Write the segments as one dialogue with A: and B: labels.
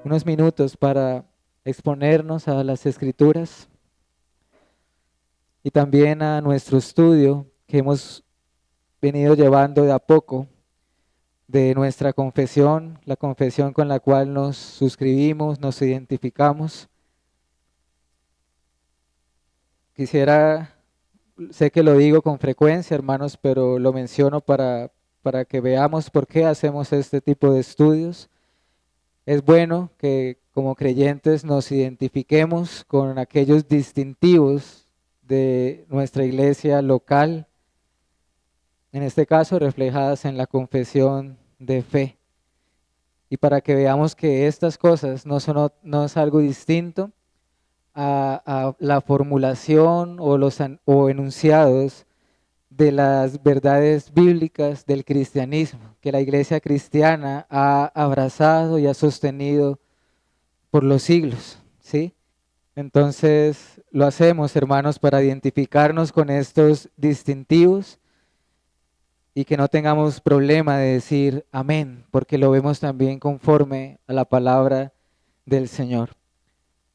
A: unos minutos para exponernos a las Escrituras y también a nuestro estudio que hemos venido llevando de a poco de nuestra confesión, la confesión con la cual nos suscribimos, nos identificamos. Quisiera, sé que lo digo con frecuencia, hermanos, pero lo menciono para que veamos por qué hacemos este tipo de estudios. Es bueno que como creyentes nos identifiquemos con aquellos distintivos de nuestra iglesia local, en este caso reflejadas en la confesión de fe. Y para que veamos que estas cosas no es algo distinto a la formulación o enunciados de las verdades bíblicas del cristianismo, que la iglesia cristiana ha abrazado y ha sostenido por los siglos, ¿sí? Entonces lo hacemos, hermanos, para identificarnos con estos distintivos y que no tengamos problema de decir amén, porque lo vemos también conforme a la palabra del Señor.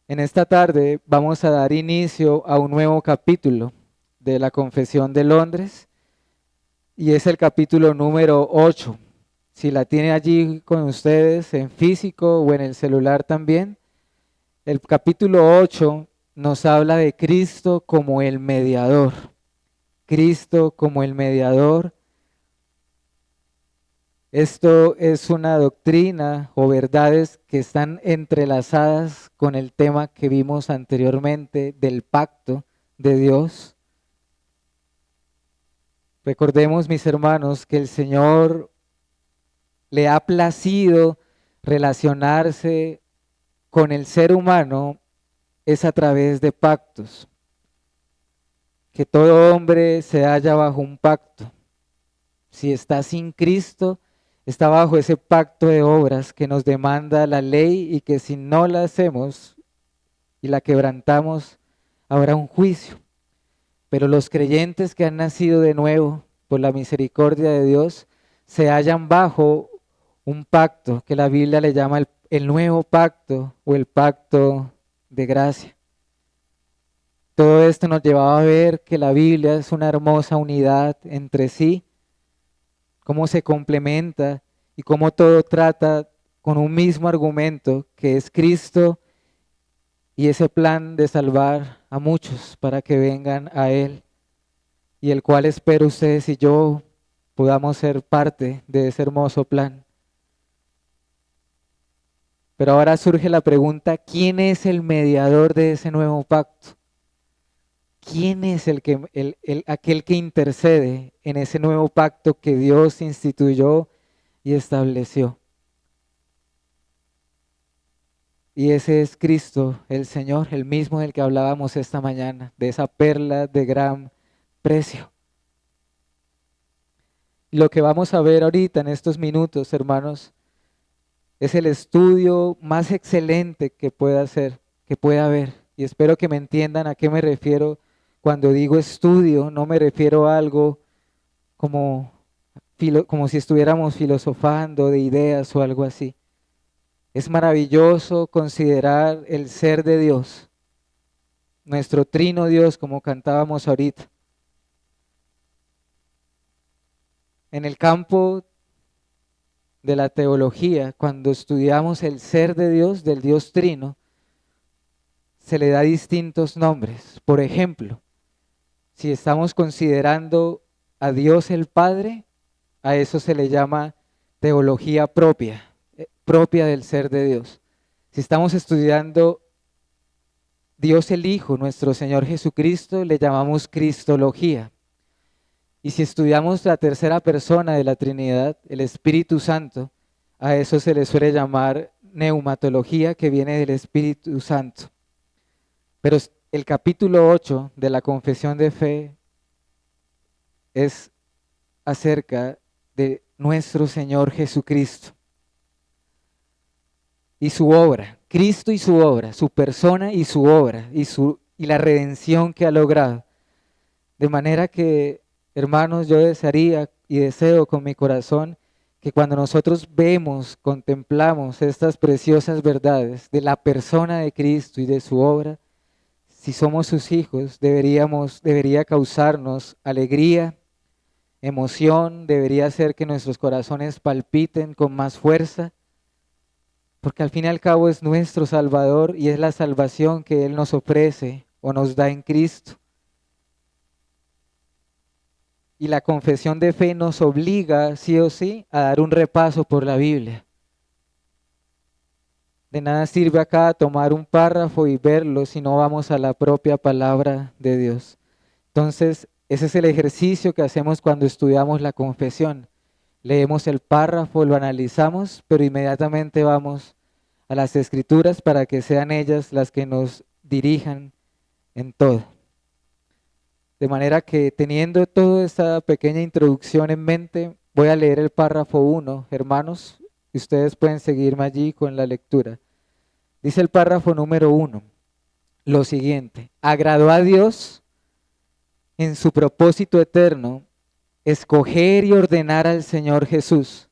A: En esta tarde vamos a dar inicio a un nuevo capítulo de la Confesión de Londres y es el capítulo número 8. Si la tiene allí con ustedes en físico o en el celular también, el capítulo 8 nos habla de Cristo como el mediador. Cristo como el mediador. Esto es una doctrina o verdades que están entrelazadas con el tema que vimos anteriormente del pacto de Dios. Recordemos, mis hermanos, que el Señor le ha placido relacionarse con el ser humano es a través de pactos. Que todo hombre se halla bajo un pacto. Si está sin Cristo, está bajo ese pacto de obras que nos demanda la ley y que si no la hacemos y la quebrantamos, habrá un juicio. Pero los creyentes que han nacido de nuevo por la misericordia de Dios se hallan bajo un pacto que la Biblia le llama el nuevo pacto o el pacto de gracia. Todo esto nos llevaba a ver que la Biblia es una hermosa unidad entre sí, cómo se complementa y cómo todo trata con un mismo argumento que es Cristo y ese plan de salvar a muchos para que vengan a Él y el cual espero ustedes y yo podamos ser parte de ese hermoso plan. Pero ahora surge la pregunta, ¿quién es el mediador de ese nuevo pacto? ¿Quién es aquel que intercede en ese nuevo pacto que Dios instituyó y estableció? Y ese es Cristo, el Señor, el mismo del que hablábamos esta mañana, de esa perla de gran precio. Lo que vamos a ver ahorita en estos minutos, hermanos, es el estudio más excelente que pueda hacer, que pueda haber. Y espero que me entiendan a qué me refiero cuando digo estudio. No me refiero a algo como, como si estuviéramos filosofando de ideas o algo así. Es maravilloso considerar el ser de Dios, nuestro trino Dios, como cantábamos ahorita. En el campo de la teología, cuando estudiamos el ser de Dios, del Dios trino, se le da distintos nombres. Por ejemplo, si estamos considerando a Dios el Padre, a eso se le llama teología propia, propia del ser de Dios. Si estamos estudiando Dios el Hijo, nuestro Señor Jesucristo, le llamamos cristología. Y si estudiamos la tercera persona de la Trinidad, el Espíritu Santo, a eso se le suele llamar neumatología, que viene del Espíritu Santo. Pero el capítulo 8 de la Confesión de Fe es acerca de nuestro Señor Jesucristo y su obra, Cristo y su obra, su persona y su obra y la redención que ha logrado. De manera que, hermanos, yo desearía y deseo con mi corazón que cuando nosotros vemos, contemplamos estas preciosas verdades de la persona de Cristo y de su obra, si somos sus hijos, debería causarnos alegría, emoción, debería hacer que nuestros corazones palpiten con más fuerza, porque al fin y al cabo es nuestro Salvador y es la salvación que Él nos ofrece o nos da en Cristo. Y la confesión de fe nos obliga, sí o sí, a dar un repaso por la Biblia. De nada sirve acá tomar un párrafo y verlo si no vamos a la propia palabra de Dios. Entonces, ese es el ejercicio que hacemos cuando estudiamos la confesión. Leemos el párrafo, lo analizamos, pero inmediatamente vamos a las Escrituras para que sean ellas las que nos dirijan en todo. De manera que teniendo toda esta pequeña introducción en mente, voy a leer el párrafo 1, hermanos, y ustedes pueden seguirme allí con la lectura. Dice el párrafo número 1, lo siguiente: agradó a Dios en su propósito eterno escoger y ordenar al Señor Jesús,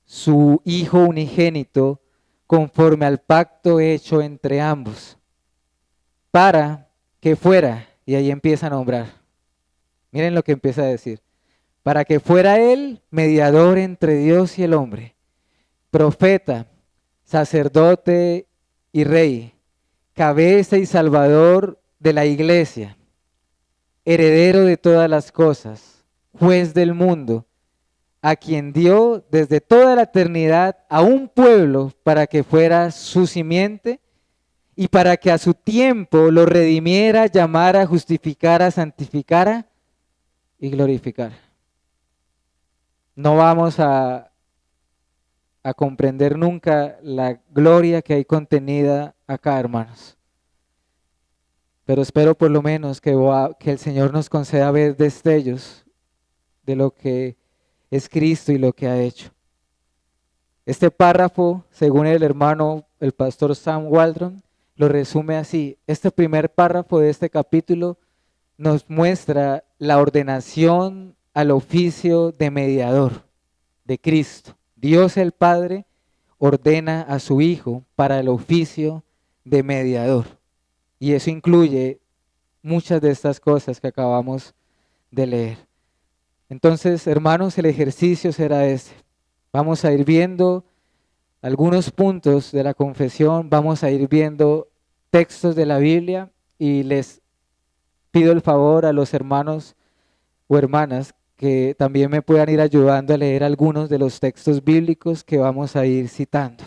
A: su Hijo unigénito, conforme al pacto hecho entre ambos, para que fuera, y ahí empieza a nombrar, miren lo que empieza a decir, para que fuera Él mediador entre Dios y el hombre, profeta, sacerdote y rey, cabeza y salvador de la iglesia, heredero de todas las cosas, juez del mundo, a quien dio desde toda la eternidad a un pueblo para que fuera su simiente y para que a su tiempo lo redimiera, llamara, justificara, santificara y glorificara. No vamos a comprender nunca la gloria que hay contenida acá, hermanos. Pero espero por lo menos que el Señor nos conceda ver destellos de lo que es Cristo y lo que ha hecho. Este párrafo, según el hermano, el pastor Sam Waldron, lo resume así. Este primer párrafo de este capítulo nos muestra la ordenación al oficio de mediador de Cristo. Dios el Padre ordena a su Hijo para el oficio de mediador. Y eso incluye muchas de estas cosas que acabamos de leer. Entonces, hermanos, el ejercicio será este. Vamos a ir viendo algunos puntos de la confesión, vamos a ir viendo textos de la Biblia y les pido el favor a los hermanos o hermanas que también me puedan ir ayudando a leer algunos de los textos bíblicos que vamos a ir citando.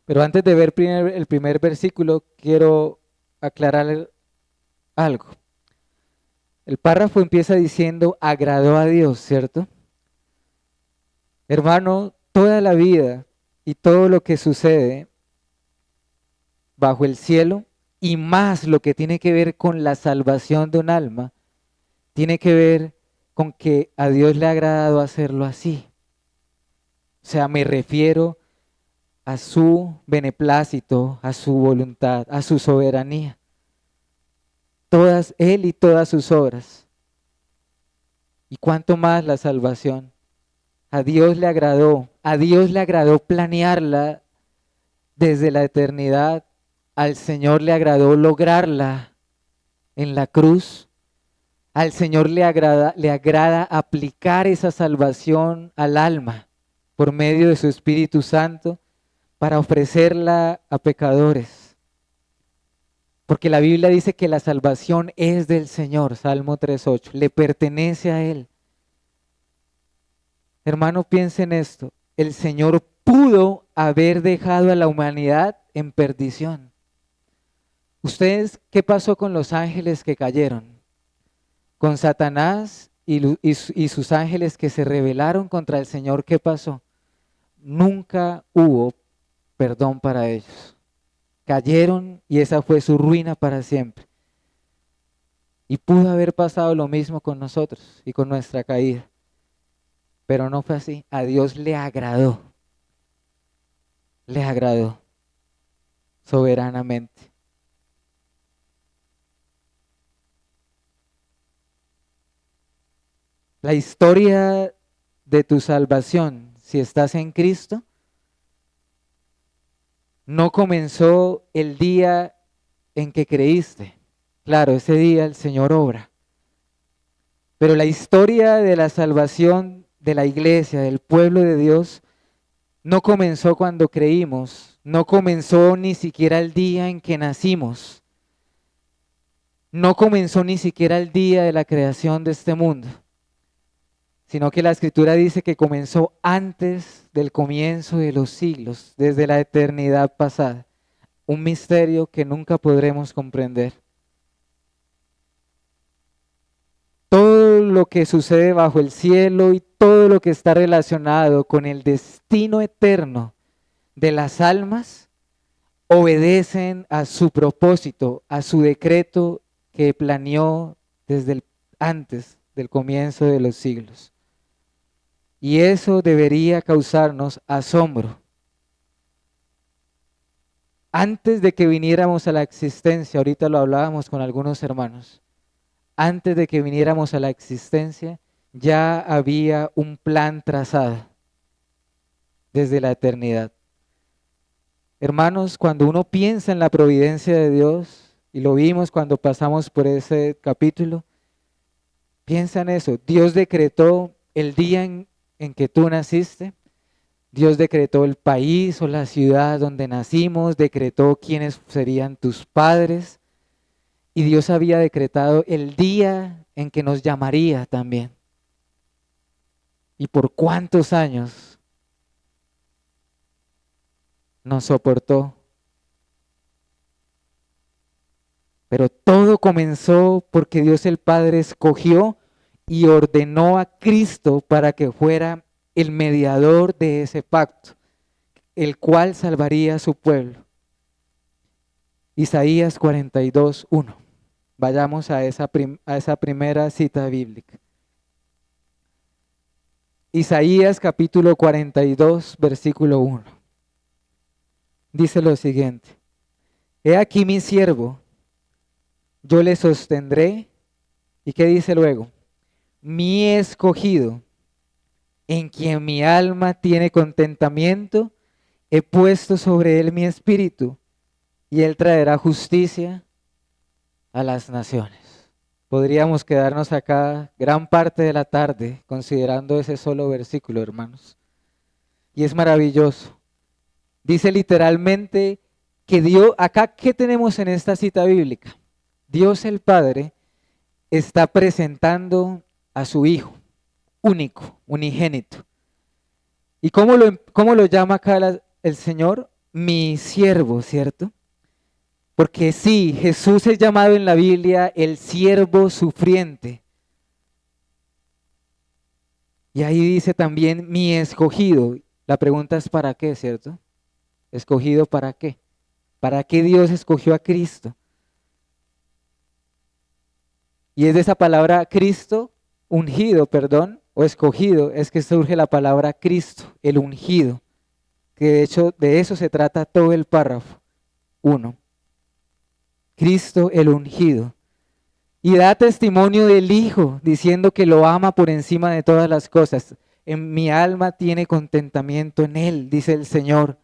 A: Pero antes de ver el primer versículo, quiero aclarar algo. El párrafo empieza diciendo, agradó a Dios, ¿cierto? Hermano, toda la vida y todo lo que sucede bajo el cielo y más lo que tiene que ver con la salvación de un alma, tiene que ver con que a Dios le ha agradado hacerlo así. O sea, me refiero a su beneplácito, a su voluntad, a su soberanía. Todas Él y todas sus obras. Y cuánto más la salvación. A Dios le agradó planearla desde la eternidad. Al Señor le agradó lograrla en la cruz. Al Señor le agrada aplicar esa salvación al alma por medio de su Espíritu Santo para ofrecerla a pecadores. Porque la Biblia dice que la salvación es del Señor, Salmo 3:8, le pertenece a Él. Hermano, piense en esto, el Señor pudo haber dejado a la humanidad en perdición. ¿Ustedes qué pasó con los ángeles que cayeron? Con Satanás y sus ángeles que se rebelaron contra el Señor, ¿qué pasó? Nunca hubo perdón para ellos. Cayeron y esa fue su ruina para siempre. Y pudo haber pasado lo mismo con nosotros y con nuestra caída. Pero no fue así. A Dios le agradó soberanamente. La historia de tu salvación, si estás en Cristo, no comenzó el día en que creíste. Claro, ese día el Señor obra. Pero la historia de la salvación de la iglesia, del pueblo de Dios, no comenzó cuando creímos, no comenzó ni siquiera el día en que nacimos, no comenzó ni siquiera el día de la creación de este mundo, sino que la Escritura dice que comenzó antes del comienzo de los siglos, desde la eternidad pasada, un misterio que nunca podremos comprender. Todo lo que sucede bajo el cielo y todo lo que está relacionado con el destino eterno de las almas obedecen a su propósito, a su decreto que planeó desde antes del comienzo de los siglos. Y eso debería causarnos asombro. Antes de que viniéramos a la existencia, ahorita lo hablábamos con algunos hermanos, antes de que viniéramos a la existencia, ya había un plan trazado desde la eternidad. Hermanos, cuando uno piensa en la providencia de Dios, y lo vimos cuando pasamos por ese capítulo, piensa en eso. Dios decretó el día en que tú naciste, Dios decretó el país o la ciudad donde nacimos, decretó quiénes serían tus padres, y Dios había decretado el día en que nos llamaría también. ¿Y por cuántos años nos soportó? Pero todo comenzó porque Dios el Padre escogió y ordenó a Cristo para que fuera el mediador de ese pacto, el cual salvaría a su pueblo. Isaías 42:1. Vayamos a esa primera cita bíblica. Isaías capítulo 42, versículo 1. Dice lo siguiente: He aquí mi siervo, yo le sostendré. ¿Y qué dice luego? Mi escogido, en quien mi alma tiene contentamiento, he puesto sobre él mi espíritu, y él traerá justicia a las naciones. Podríamos quedarnos acá gran parte de la tarde considerando ese solo versículo, hermanos. Y es maravilloso. Dice literalmente que Dios, acá, ¿qué tenemos en esta cita bíblica? Dios el Padre está presentando a su Hijo, único, unigénito. ¿Y cómo lo llama acá el Señor? Mi siervo, ¿cierto? Porque sí, Jesús es llamado en la Biblia el siervo sufriente. Y ahí dice también mi escogido. La pregunta es ¿para qué, cierto? ¿Escogido para qué? ¿Para qué Dios escogió a Cristo? Y es de esa palabra Cristo, ungido, perdón, o escogido, es que surge la palabra Cristo, el ungido, que de hecho de eso se trata todo el párrafo 1. Cristo el ungido. Y da testimonio del Hijo, diciendo que lo ama por encima de todas las cosas. En mi alma tiene contentamiento en Él, dice el Señor.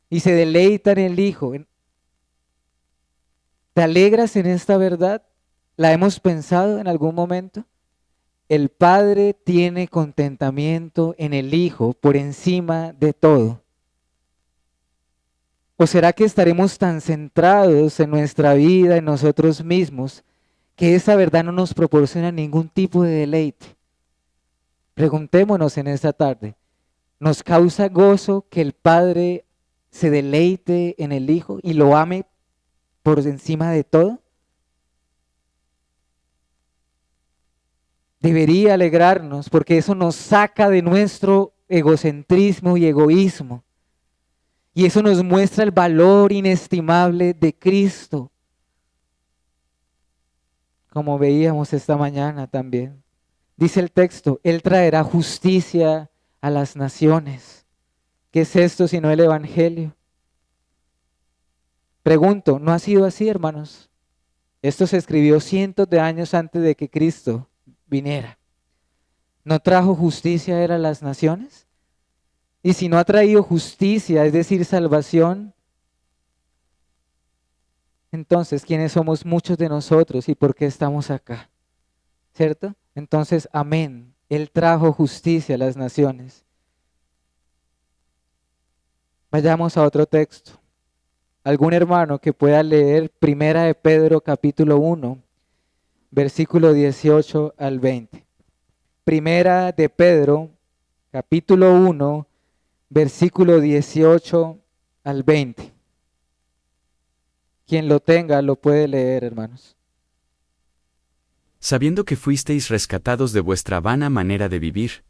A: Y se deleita en el Hijo. ¿Te alegras en esta verdad? ¿La hemos pensado en algún momento? El Padre tiene contentamiento en el Hijo por encima de todo. ¿O será que estaremos tan centrados en nuestra vida, en nosotros mismos, que esa verdad no nos proporciona ningún tipo de deleite? Preguntémonos en esta tarde, ¿nos causa gozo que el Padre se deleite en el Hijo y lo ame por encima de todo? Debería alegrarnos porque eso nos saca de nuestro egocentrismo y egoísmo. Y eso nos muestra el valor inestimable de Cristo, como veíamos esta mañana también. Dice el texto, Él traerá justicia a las naciones. ¿Qué es esto sino el Evangelio? Pregunto, ¿no ha sido así, hermanos? Esto se escribió cientos de años antes de que Cristo viniera. ¿No trajo justicia era a las naciones? Y si no ha traído justicia, es decir, salvación, entonces, ¿quiénes somos muchos de nosotros y por qué estamos acá? ¿Cierto? Entonces, amén. Él trajo justicia a las naciones. Vayamos a otro texto. ¿Algún hermano que pueda leer Primera de Pedro capítulo 1, versículo 18 al 20? Primera de Pedro capítulo 1, versículo 18 al 20. Quien lo tenga lo puede leer, hermanos.
B: Sabiendo que fuisteis rescatados de vuestra vana manera de vivir,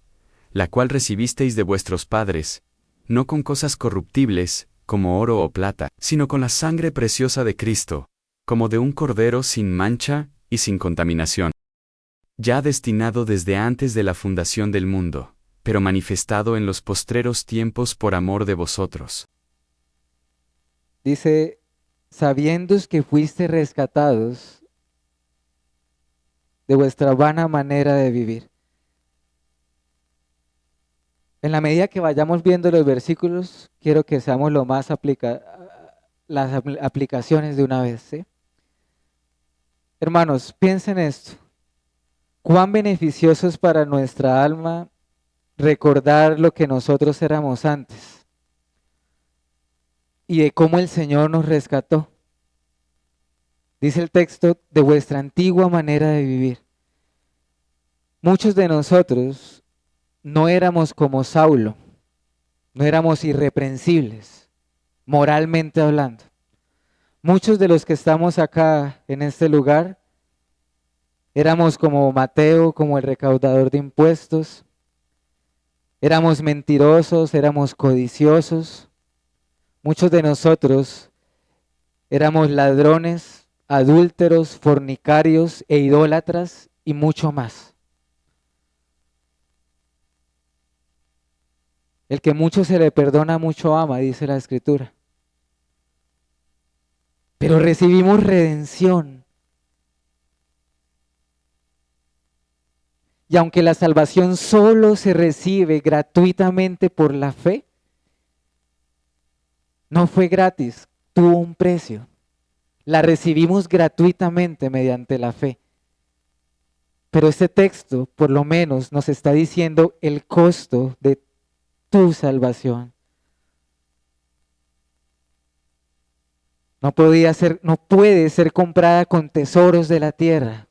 B: la cual recibisteis de vuestros padres, no con cosas corruptibles, como oro o plata, sino con la sangre preciosa de Cristo, como de un cordero sin mancha y sin contaminación, ya destinado desde antes de la fundación del mundo, pero manifestado en los postreros tiempos por amor de vosotros.
A: Dice, sabiendo que fuiste rescatados de vuestra vana manera de vivir. En la medida que vayamos viendo los versículos, quiero que seamos lo más las aplicaciones de una vez, ¿sí? Hermanos, piensen esto. Cuán beneficioso es para nuestra alma recordar lo que nosotros éramos antes y de cómo el Señor nos rescató. Dice el texto, de vuestra antigua manera de vivir. Muchos de nosotros no éramos como Saulo, no éramos irreprensibles, moralmente hablando. Muchos de los que estamos acá en este lugar éramos como Mateo, como el recaudador de impuestos, éramos mentirosos, éramos codiciosos. Muchos de nosotros éramos ladrones, adúlteros, fornicarios e idólatras y mucho más. El que mucho se le perdona, mucho ama, dice la Escritura. Pero recibimos redención. Y aunque la salvación solo se recibe gratuitamente por la fe, no fue gratis, tuvo un precio. La recibimos gratuitamente mediante la fe. Pero este texto, por lo menos, nos está diciendo el costo de tu salvación. No puede ser comprada con tesoros de la tierra.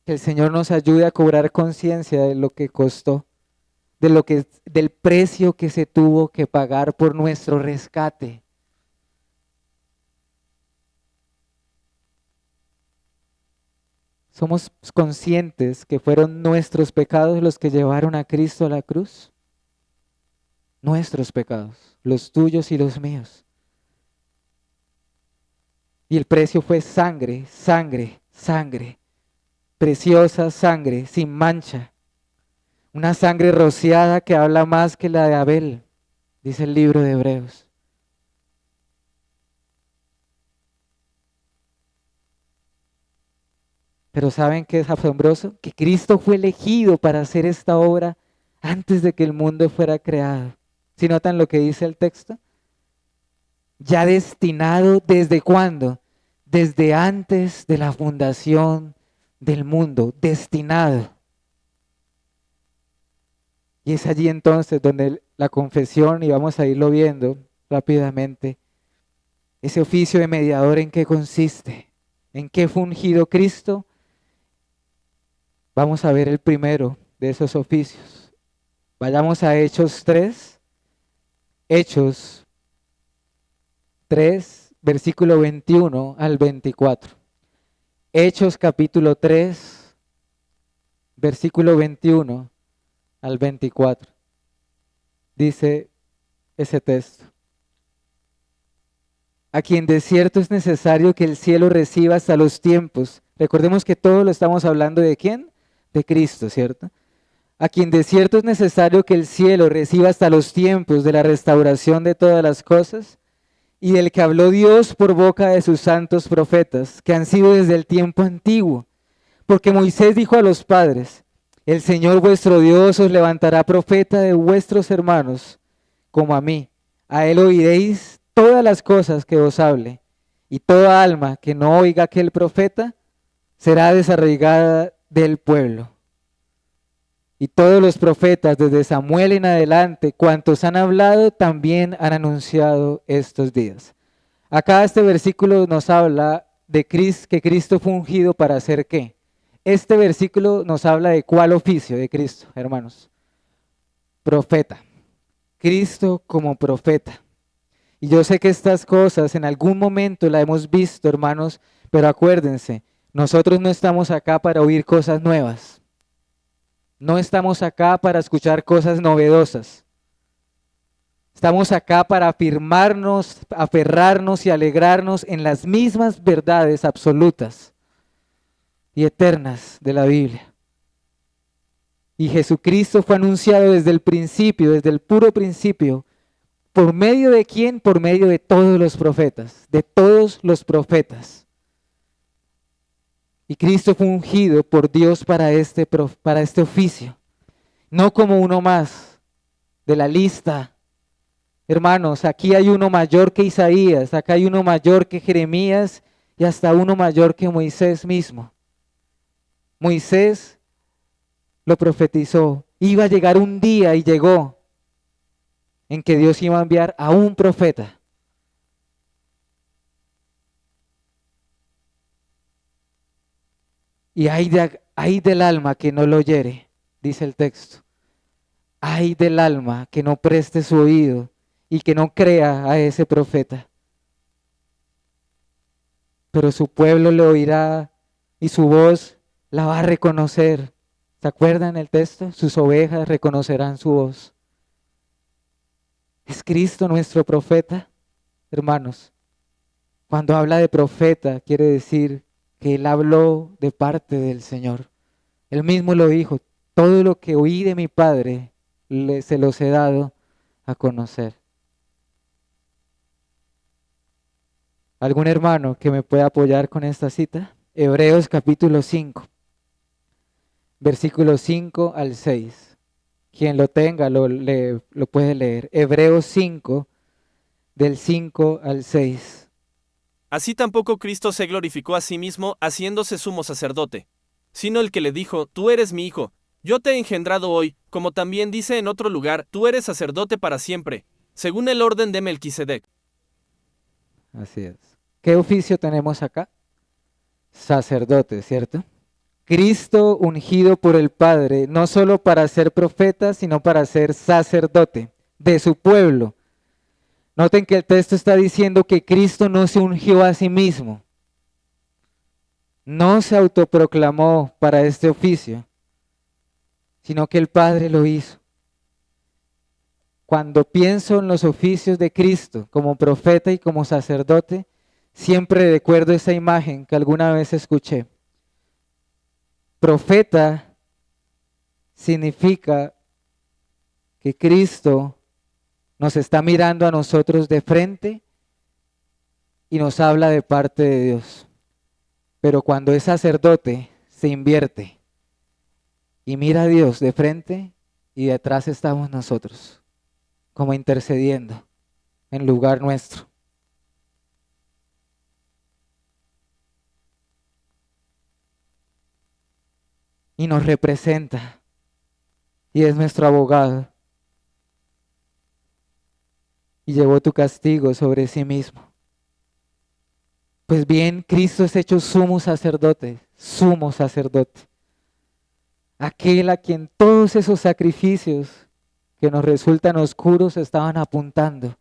A: Que el Señor nos ayude a cobrar conciencia de lo que costó, del precio que se tuvo que pagar por nuestro rescate. ¿Somos conscientes que fueron nuestros pecados los que llevaron a Cristo a la cruz? Nuestros pecados, los tuyos y los míos. Y el precio fue sangre, sangre, sangre, preciosa sangre, sin mancha. Una sangre rociada que habla más que la de Abel, dice el libro de Hebreos. Pero ¿saben qué es asombroso? Que Cristo fue elegido para hacer esta obra antes de que el mundo fuera creado. ¿Sí notan lo que dice el texto? Ya destinado, ¿desde cuándo? Desde antes de la fundación del mundo, destinado. Y es allí entonces donde la confesión, y vamos a irlo viendo rápidamente, ese oficio de mediador, ¿en qué consiste? ¿En qué fue ungido Cristo? Vamos a ver el primero de esos oficios. Vayamos a Hechos 3. Hechos 3, versículo 21 al 24. Hechos capítulo 3, versículo 21 al 24. Dice ese texto. A quien de cierto es necesario que el cielo reciba hasta los tiempos. Recordemos que todo lo estamos hablando de ¿quién? De Cristo, ¿cierto? A quien de cierto es necesario que el cielo reciba hasta los tiempos de la restauración de todas las cosas, y del que habló Dios por boca de sus santos profetas, que han sido desde el tiempo antiguo, Porque Moisés dijo a los padres, el Señor vuestro Dios os levantará profeta de vuestros hermanos, como a mí. A él oiréis todas las cosas que os hable, y toda alma que no oiga aquel profeta será desarraigada del pueblo. Y todos los profetas, desde Samuel en adelante, cuantos han hablado, también han anunciado estos días. Acá este versículo nos habla de que Cristo fue ungido para hacer ¿qué? Este versículo nos habla de cuál oficio de Cristo, hermanos. Profeta. Cristo como profeta. Y yo sé que estas cosas en algún momento la hemos visto, hermanos, pero acuérdense, nosotros no estamos acá para oír cosas nuevas. No estamos acá para escuchar cosas novedosas. Estamos acá para afirmarnos, aferrarnos y alegrarnos en las mismas verdades absolutas y eternas de la Biblia. Y Jesucristo fue anunciado desde el principio, desde el puro principio. ¿Por medio de quién? Por medio de todos los profetas, de todos los profetas. Y Cristo fue ungido por Dios para este oficio, no como uno más de la lista. Hermanos, aquí hay uno mayor que Isaías, acá hay uno mayor que Jeremías y hasta uno mayor que Moisés mismo. Moisés lo profetizó, iba a llegar un día y llegó en que Dios iba a enviar a un profeta. Y ay del alma que no lo oyere, dice el texto. Ay del alma que no preste su oído y que no crea a ese profeta. Pero su pueblo le oirá y su voz la va a reconocer. ¿Se acuerdan el texto? Sus ovejas reconocerán su voz. ¿Es Cristo nuestro profeta? Hermanos, cuando habla de profeta quiere decir que Él habló de parte del Señor. Él mismo lo dijo, todo lo que oí de mi Padre se los he dado a conocer. ¿Algún hermano que me pueda apoyar con esta cita? Hebreos capítulo 5, versículos 5 al 6. Quien lo tenga lo puede leer. Hebreos 5, del 5 al 6.
C: Así tampoco Cristo se glorificó a sí mismo haciéndose sumo sacerdote, sino el que le dijo, tú eres mi hijo, yo te he engendrado hoy, como también dice en otro lugar, tú eres sacerdote para siempre, según el orden de Melquisedec.
A: Así es. ¿Qué oficio tenemos acá? Sacerdote, ¿cierto? Cristo ungido por el Padre, no solo para ser profeta, sino para ser sacerdote de su pueblo. Noten que el texto está diciendo que Cristo no se ungió a sí mismo, no se autoproclamó para este oficio, sino que el Padre lo hizo. Cuando pienso en los oficios de Cristo como profeta y como sacerdote, siempre recuerdo esa imagen que alguna vez escuché. Profeta significa que Cristo nos está mirando a nosotros de frente y nos habla de parte de Dios. Pero cuando es sacerdote, se invierte y mira a Dios de frente y detrás estamos nosotros, como intercediendo en lugar nuestro. Y nos representa y es nuestro abogado. Y llevó tu castigo sobre sí mismo. Pues bien, Cristo es hecho sumo sacerdote, aquel a quien todos esos sacrificios que nos resultan oscuros estaban apuntando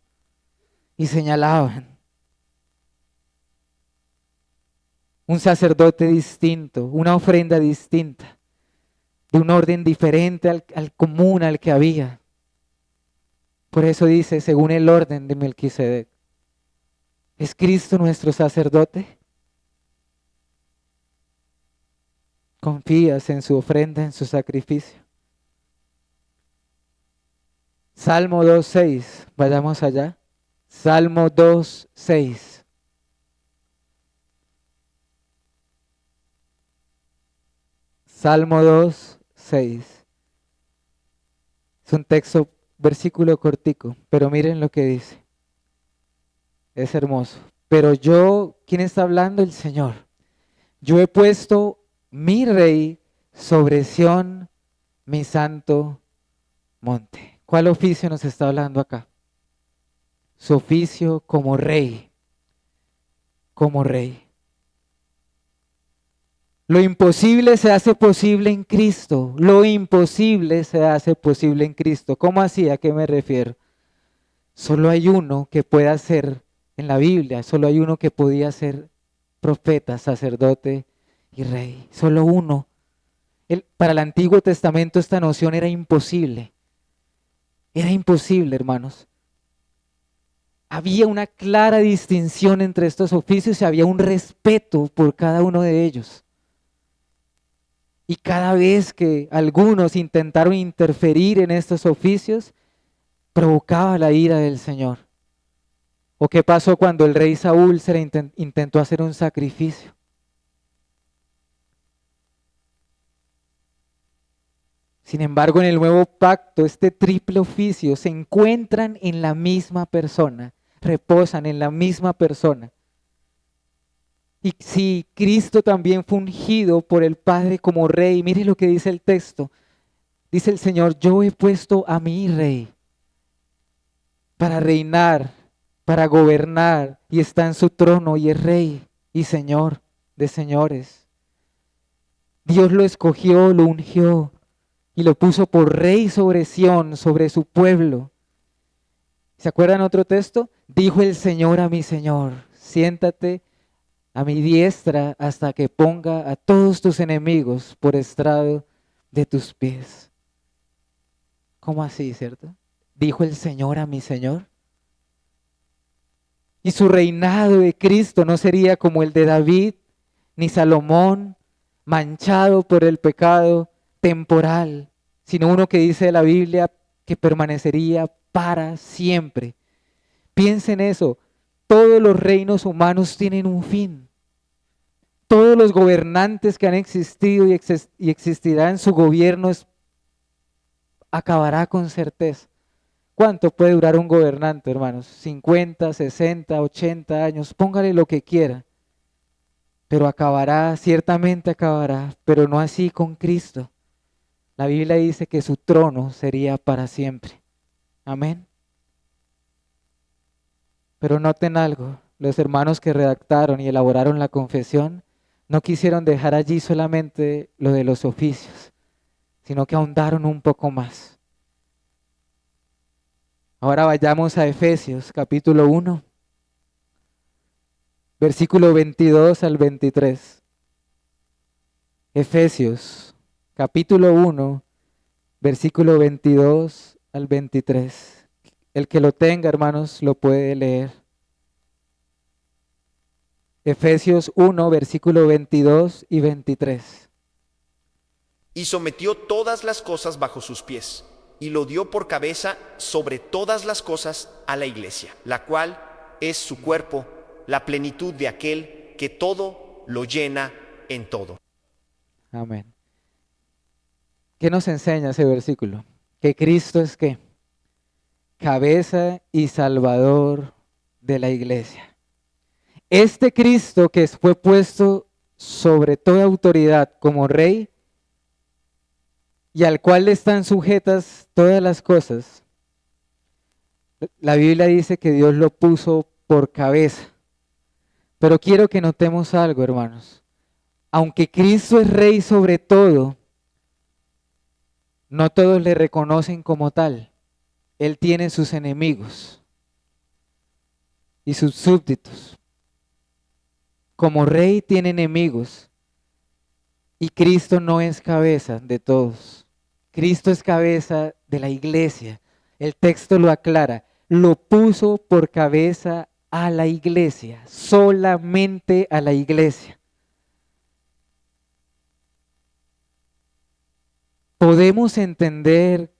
A: y señalaban. Un sacerdote distinto, una ofrenda distinta, de un orden diferente al común, al que había. Por eso dice, según el orden de Melquisedec. ¿Es Cristo nuestro sacerdote? ¿Confías en su ofrenda, en su sacrificio? Salmo 2:6, vayamos allá. Salmo 2:6. Salmo 2, 6. Es un texto, versículo cortico, pero miren lo que dice. Es hermoso. Pero yo, ¿quién está hablando? El Señor. Yo he puesto mi rey sobre Sión, mi santo monte. ¿Cuál oficio nos está hablando acá? Su oficio como rey. Como rey. Lo imposible se hace posible en Cristo. Lo imposible se hace posible en Cristo. ¿Cómo así? ¿A qué me refiero? Solo hay uno que pueda ser en la Biblia, solo hay uno que podía ser profeta, sacerdote y rey. Solo uno. Para el Antiguo Testamento esta noción era imposible. Era imposible, hermanos. Había una clara distinción entre estos oficios y había un respeto por cada uno de ellos. Y cada vez que algunos intentaron interferir en estos oficios, provocaba la ira del Señor. ¿O qué pasó cuando el rey Saúl intentó hacer un sacrificio? Sin embargo, en el nuevo pacto, este triple oficio se encuentran en la misma persona, reposan en la misma persona. Y si Cristo también fue ungido por el Padre como rey, mire lo que dice el texto. Dice el Señor, yo he puesto a mi rey para reinar, para gobernar, y está en su trono y es rey y Señor de señores. Dios lo escogió, lo ungió y lo puso por rey sobre Sión, sobre su pueblo. ¿Se acuerdan otro texto? Dijo el Señor a mi Señor, siéntate a mi diestra hasta que ponga a todos tus enemigos por estrado de tus pies. ¿Cómo así, cierto? Dijo el Señor a mi Señor. Y su reinado de Cristo no sería como el de David ni Salomón, manchado por el pecado temporal, sino uno que dice la Biblia que permanecería para siempre. Piensen eso, todos los reinos humanos tienen un fin. Todos los gobernantes que han existido y existirán, su gobierno acabará con certeza. ¿Cuánto puede durar un gobernante, hermanos? 50, 60, 80 años, póngale lo que quiera. Pero acabará, ciertamente acabará, pero no así con Cristo. La Biblia dice que su trono sería para siempre. Amén. Pero noten algo, los hermanos que redactaron y elaboraron la confesión no quisieron dejar allí solamente lo de los oficios, sino que ahondaron un poco más. Ahora vayamos a Efesios capítulo 1, versículo 22 al 23. Efesios capítulo 1, versículo 22 al 23. El que lo tenga, hermanos, lo puede leer. Efesios 1, versículo 22 y 23.
D: Y sometió todas las cosas bajo sus pies, y lo dio por cabeza sobre todas las cosas a la iglesia, la cual es su cuerpo, la plenitud de aquel que todo lo llena en todo.
A: Amén. ¿Qué nos enseña ese versículo? Que Cristo es ¿qué? Cabeza y Salvador de la iglesia. Este Cristo que fue puesto sobre toda autoridad como Rey y al cual le están sujetas todas las cosas, la Biblia dice que Dios lo puso por cabeza. Pero quiero que notemos algo, hermanos. Aunque Cristo es Rey sobre todo, no todos le reconocen como tal. Él tiene sus enemigos y sus súbditos. Como Rey tiene enemigos y Cristo no es cabeza de todos. Cristo es cabeza de la iglesia. El texto lo aclara. Lo puso por cabeza a la iglesia, solamente a la iglesia. Podemos entender,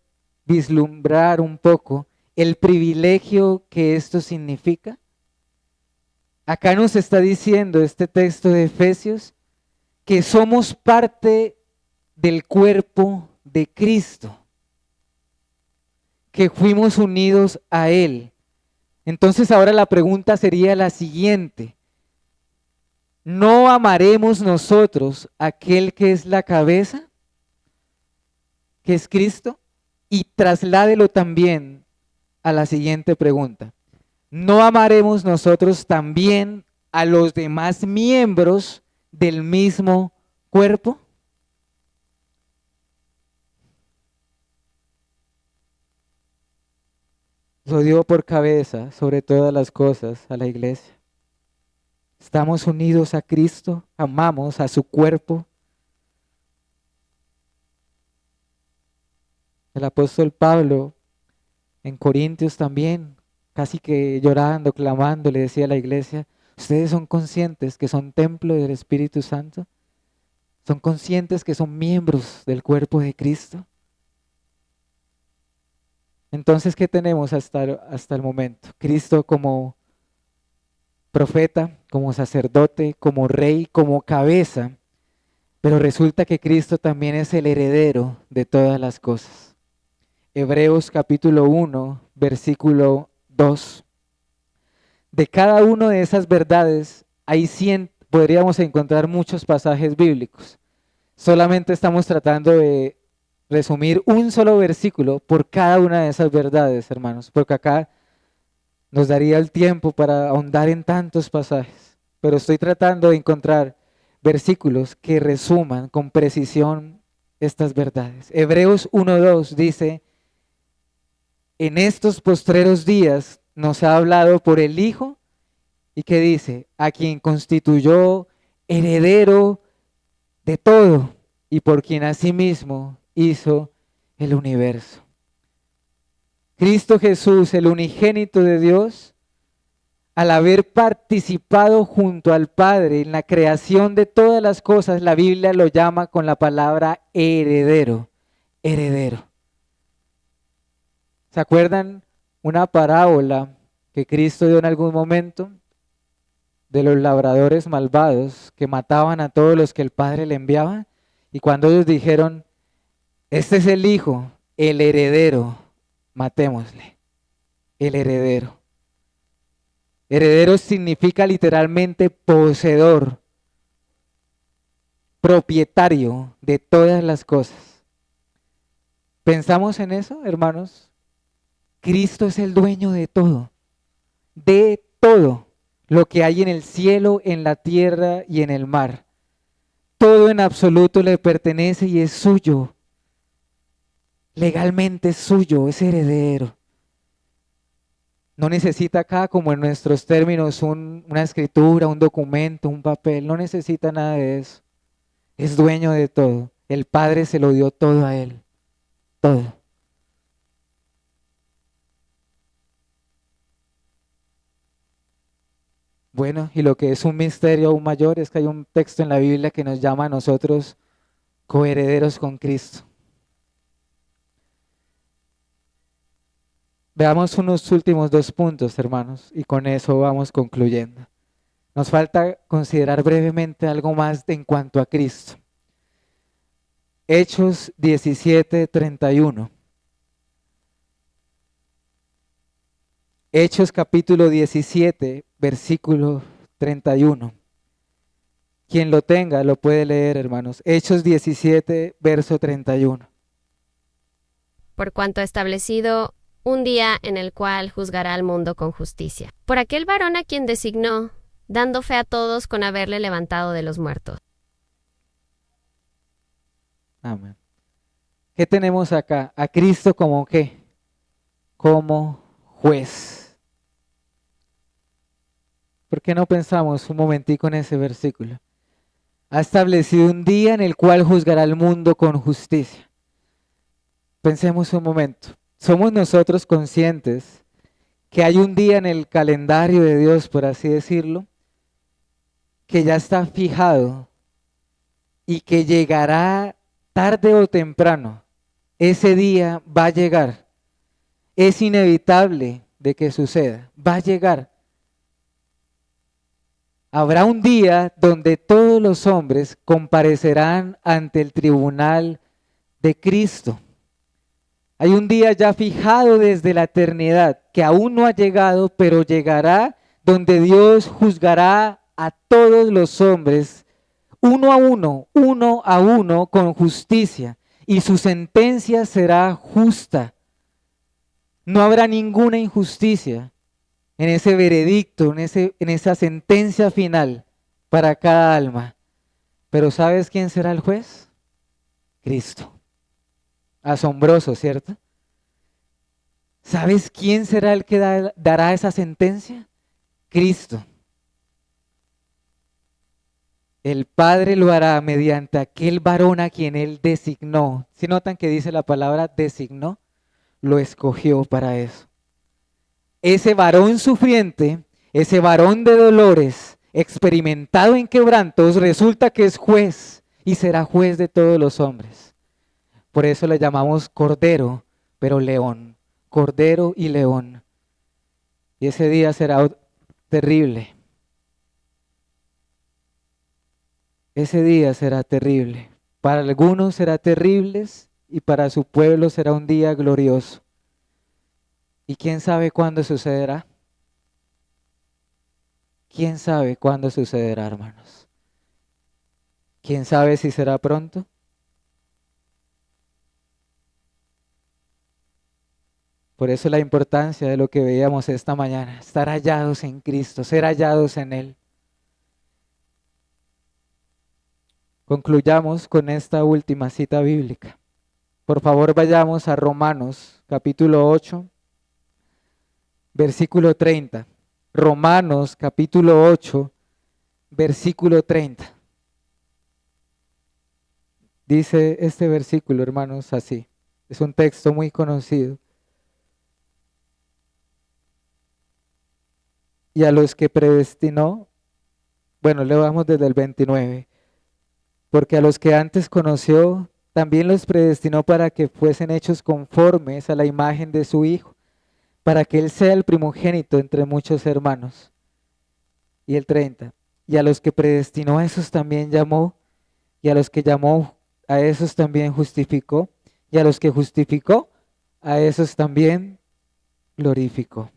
A: vislumbrar un poco el privilegio que esto significa. Acá nos está diciendo este texto de Efesios que somos parte del cuerpo de Cristo, que fuimos unidos a Él. Entonces ahora la pregunta sería la siguiente: ¿no amaremos nosotros a aquel que es la cabeza, que es Cristo? Y trasládelo también a la siguiente pregunta: ¿no amaremos nosotros también a los demás miembros del mismo cuerpo? Lo dio por cabeza sobre todas las cosas a la iglesia. Estamos unidos a Cristo, amamos a su cuerpo. El apóstol Pablo en Corintios también, casi que llorando, clamando, le decía a la iglesia: ¿ustedes son conscientes que son templo del Espíritu Santo? ¿Son conscientes que son miembros del cuerpo de Cristo? Entonces, ¿qué tenemos hasta el momento? Cristo como profeta, como sacerdote, como rey, como cabeza, pero resulta que Cristo también es el heredero de todas las cosas. Hebreos capítulo 1, versículo 2. De cada una de esas verdades podríamos encontrar muchos pasajes bíblicos. Solamente estamos tratando de resumir un solo versículo por cada una de esas verdades, hermanos, porque acá nos daría el tiempo para ahondar en tantos pasajes, pero estoy tratando de encontrar versículos que resuman con precisión estas verdades. Hebreos 1:2 dice: en estos postreros días nos ha hablado por el Hijo, y que dice: a quien constituyó heredero de todo y por quien asimismo hizo el universo. Cristo Jesús, el unigénito de Dios, al haber participado junto al Padre en la creación de todas las cosas, la Biblia lo llama con la palabra heredero, heredero. ¿Se acuerdan una parábola que Cristo dio en algún momento de los labradores malvados que mataban a todos los que el Padre le enviaba? Y cuando ellos dijeron: este es el Hijo, el heredero, matémosle, el heredero. Heredero significa literalmente poseedor, propietario de todas las cosas. ¿Pensamos en eso, hermanos? Cristo es el dueño de todo lo que hay en el cielo, en la tierra y en el mar. Todo en absoluto le pertenece y es suyo. Legalmente es suyo, es heredero. No necesita acá, como en nuestros términos, una escritura, un documento, un papel. No necesita nada de eso. Es dueño de todo. El Padre se lo dio todo a Él. Todo. Bueno, y lo que es un misterio aún mayor es que hay un texto en la Biblia que nos llama a nosotros coherederos con Cristo. Veamos unos últimos 2 puntos, hermanos, y con eso vamos concluyendo. Nos falta considerar brevemente algo más en cuanto a Cristo. Hechos 17:31. Hechos capítulo 17, versículo 31. Quien lo tenga lo puede leer, hermanos. Hechos 17, verso 31.
E: Por cuanto ha establecido un día en el cual juzgará al mundo con justicia, por aquel varón a quien designó, dando fe a todos con haberle levantado de los muertos.
A: Amén. ¿Qué tenemos acá? A Cristo como ¿qué? Como juez. ¿Por qué no pensamos un momentico en ese versículo? Ha establecido un día en el cual juzgará al mundo con justicia. Pensemos un momento. ¿Somos nosotros conscientes que hay un día en el calendario de Dios, por así decirlo, que ya está fijado y que llegará tarde o temprano? Ese día va a llegar. Es inevitable de que suceda. Va a llegar. Habrá un día donde todos los hombres comparecerán ante el tribunal de Cristo. Hay un día ya fijado desde la eternidad que aún no ha llegado, pero llegará, donde Dios juzgará a todos los hombres uno a uno con justicia, y su sentencia será justa. No habrá ninguna injusticia en ese veredicto, en esa sentencia final para cada alma. Pero ¿sabes quién será el juez? Cristo. Asombroso, ¿cierto? ¿Sabes quién será el que dará esa sentencia? Cristo. El Padre lo hará mediante aquel varón a quien Él designó. ¿Sí notan que dice la palabra designó? Lo escogió para eso. Ese varón sufriente, ese varón de dolores, experimentado en quebrantos, resulta que es juez y será juez de todos los hombres. Por eso le llamamos Cordero, pero León. Cordero y León. Y ese día será terrible. Ese día será terrible. Para algunos será terrible y para su pueblo será un día glorioso. ¿Y quién sabe cuándo sucederá? ¿Quién sabe cuándo sucederá, hermanos? ¿Quién sabe si será pronto? Por eso la importancia de lo que veíamos esta mañana, estar hallados en Cristo, ser hallados en Él. Concluyamos con esta última cita bíblica. Por favor, vayamos a Romanos, capítulo 8, versículo 30. Romanos, capítulo 8, versículo 30. Dice este versículo, hermanos, así. Es un texto muy conocido. Y a los que predestinó, bueno, le vamos desde el 29. Porque a los que antes conoció, también los predestinó para que fuesen hechos conformes a la imagen de su Hijo, para que Él sea el primogénito entre muchos hermanos. Y el 30. Y a los que predestinó, a esos también llamó, y a los que llamó, a esos también justificó, y a los que justificó, a esos también glorificó.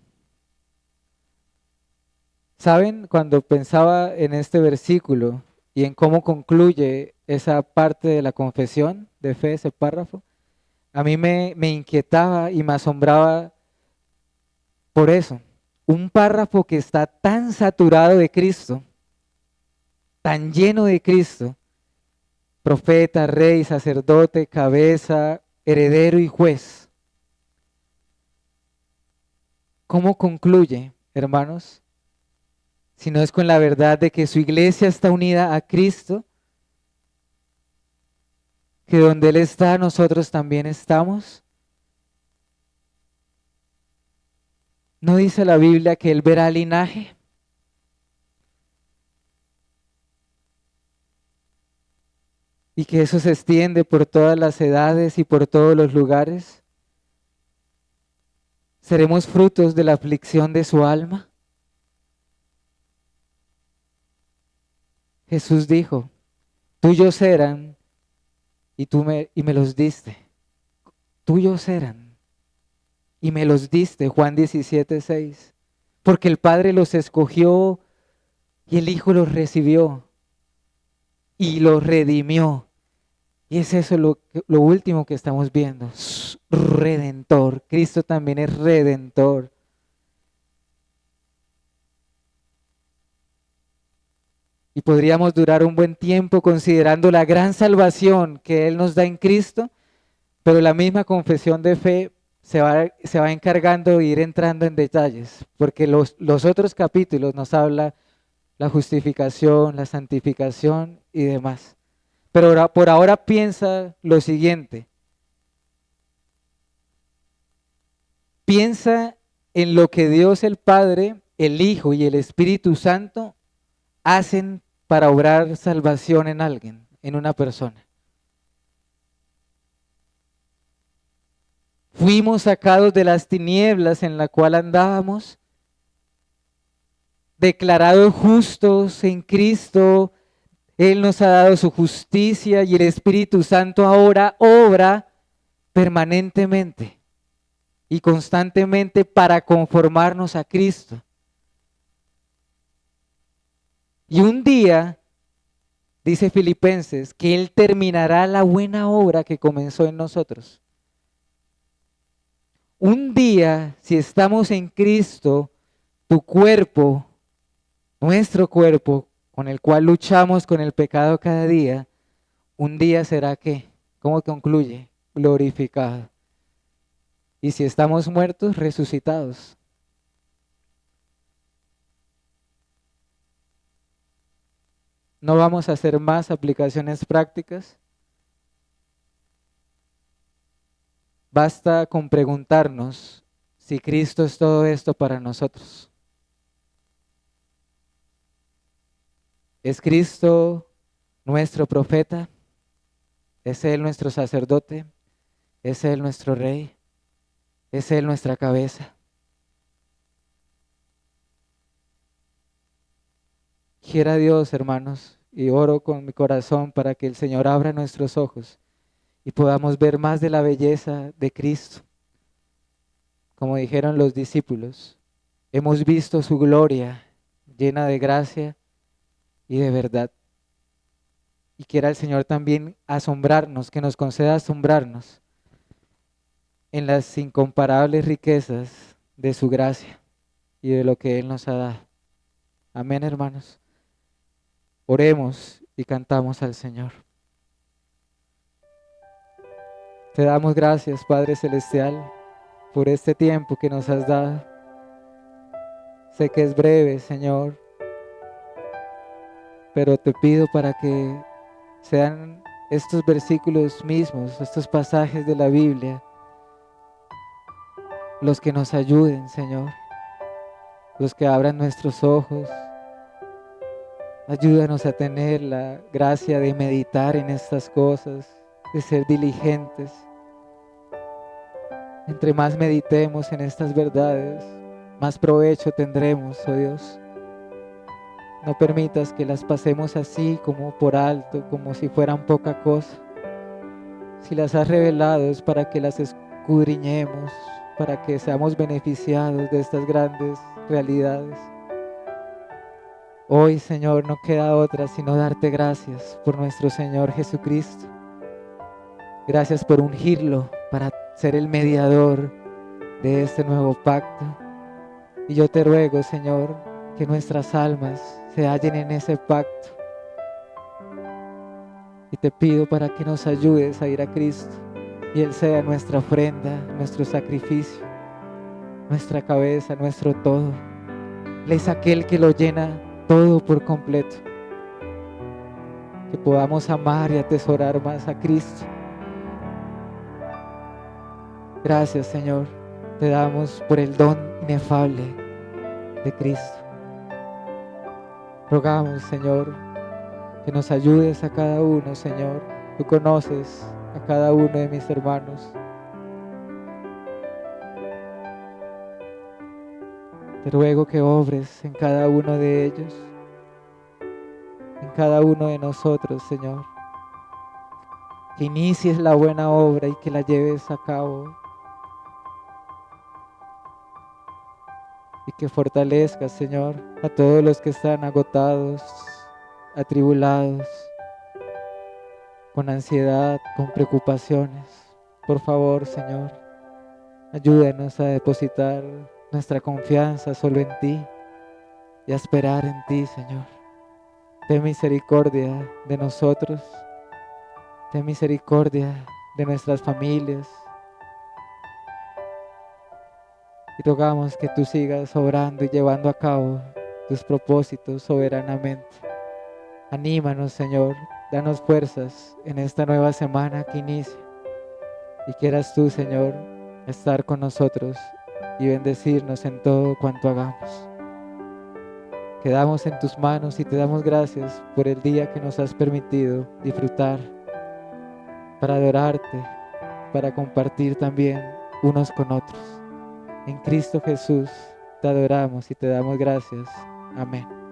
A: ¿Saben? Cuando pensaba en este versículo y en cómo concluye esa parte de la confesión de fe, ese párrafo, a mí me inquietaba y me asombraba por eso. Un párrafo que está tan saturado de Cristo, tan lleno de Cristo, profeta, rey, sacerdote, cabeza, heredero y juez. ¿Cómo concluye, hermanos? Si no es con la verdad de que su iglesia está unida a Cristo, que donde Él está, nosotros también estamos. ¿No dice la Biblia que Él verá linaje? Y que eso se extiende por todas las edades y por todos los lugares. ¿Seremos frutos de la aflicción de su alma? Jesús dijo, tuyos eran y me los diste. Tuyos eran y me los diste, Juan 17:6. Porque el Padre los escogió y el Hijo los recibió y los redimió. Y es eso lo último que estamos viendo. Redentor. Cristo también es redentor. Y podríamos durar un buen tiempo considerando la gran salvación que Él nos da en Cristo, pero la misma confesión de fe se va encargando de ir entrando en detalles, porque los otros capítulos nos habla la justificación, la santificación y demás. Pero por ahora piensa lo siguiente. Piensa en lo que Dios el Padre, el Hijo y el Espíritu Santo hacen para obrar salvación en alguien, en una persona. Fuimos sacados de las tinieblas en la cual andábamos declarados justos en Cristo. Él nos ha dado su justicia y el Espíritu Santo ahora obra permanentemente y constantemente para conformarnos a Cristo. Y un día, dice Filipenses, que Él terminará la buena obra que comenzó en nosotros. Un día, si estamos en Cristo, tu cuerpo, nuestro cuerpo, con el cual luchamos con el pecado cada día, un día será ¿qué? ¿Cómo concluye? Glorificado. Y si estamos muertos, resucitados. No vamos a hacer más aplicaciones prácticas. Basta con preguntarnos si Cristo es todo esto para nosotros. ¿Es Cristo nuestro profeta? ¿Es Él nuestro sacerdote? ¿Es Él nuestro rey? ¿Es Él nuestra cabeza? Quiera Dios, hermanos, y oro con mi corazón para que el Señor abra nuestros ojos y podamos ver más de la belleza de Cristo. Como dijeron los discípulos, hemos visto su gloria llena de gracia y de verdad. Y quiera el Señor también asombrarnos, que nos conceda asombrarnos en las incomparables riquezas de su gracia y de lo que Él nos ha dado. Amén, hermanos. Oremos y cantamos al Señor. Te damos gracias, Padre Celestial, por este tiempo que nos has dado. Sé que es breve, Señor, pero te pido para que sean estos versículos mismos, estos pasajes de la Biblia, los que nos ayuden, Señor, los que abran nuestros ojos. Ayúdanos a tener la gracia de meditar en estas cosas, de ser diligentes. Entre más meditemos en estas verdades, más provecho tendremos, oh Dios. No permitas que las pasemos así como por alto, como si fueran poca cosa. Si las has revelado es para que las escudriñemos, para que seamos beneficiados de estas grandes realidades. Hoy, Señor, no queda otra sino darte gracias por nuestro Señor Jesucristo. Gracias por ungirlo para ser el mediador de este nuevo pacto. Y yo te ruego, Señor, que nuestras almas se hallen en ese pacto. Y te pido para que nos ayudes a ir a Cristo y Él sea nuestra ofrenda, nuestro sacrificio, nuestra cabeza, nuestro todo. Él es aquel que lo llena todo por completo. Que podamos amar y atesorar más a Cristo. Gracias, Señor, te damos por el don inefable de Cristo. Rogamos, Señor, que nos ayudes a cada uno, Señor. Tú conoces a cada uno de mis hermanos. Te ruego que obres en cada uno de ellos, en cada uno de nosotros, Señor. Que inicies la buena obra y que la lleves a cabo. Y que fortalezcas, Señor, a todos los que están agotados, atribulados, con ansiedad, con preocupaciones. Por favor, Señor, ayúdanos a depositar nuestra confianza solo en ti y a esperar en ti, Señor. Ten misericordia de nosotros, ten misericordia de nuestras familias. Y rogamos que tú sigas obrando y llevando a cabo tus propósitos soberanamente. Anímanos, Señor, danos fuerzas en esta nueva semana que inicia. Y quieras tú, Señor, estar con nosotros y bendecirnos en todo cuanto hagamos. Quedamos en tus manos y te damos gracias por el día que nos has permitido disfrutar, para adorarte, para compartir también unos con otros. En Cristo Jesús te adoramos y te damos gracias. Amén.